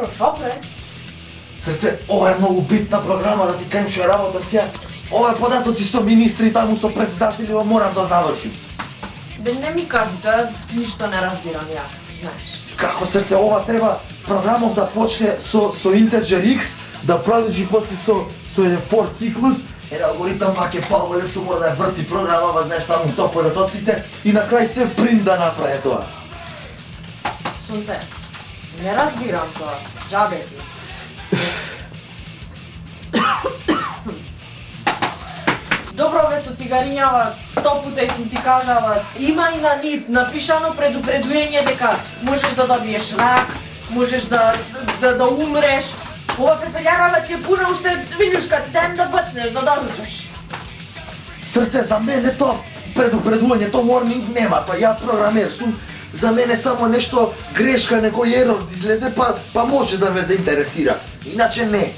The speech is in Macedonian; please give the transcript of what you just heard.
Добро, шо бре? Срце, ова е многу битна програма, да ти кажем што ја работам сега. Ова е податоци со министри таму со председатели, морам да завршим. Бе, не ми кажу, да ништо не разбирам ја, знаеш. Како срце, ова треба програмов да почне со Integer X, да продолжи после со for циклус, алгоритам ваќе Павло лепшо мора да ја врти програма, знаеш таму тоа податоците и на крај се принт да направи тоа. Сунце, не разбирам тоа, џабе ти. Добро бе, со цигарињава 100 пута сум ти кажала, има и на нив напишано предупредување дека можеш да добиеш рак, можеш да умреш. Ова пепелјарава ти е пуна уште вилюшка, дем да бацнеш, да доручаш. Срце, за мене тоа предупредување, тоа warning нема, тоа ја програмер сум. За мене само нешто грешка, некој ерор да излезе, па може да ме заинтересира. Иначе не.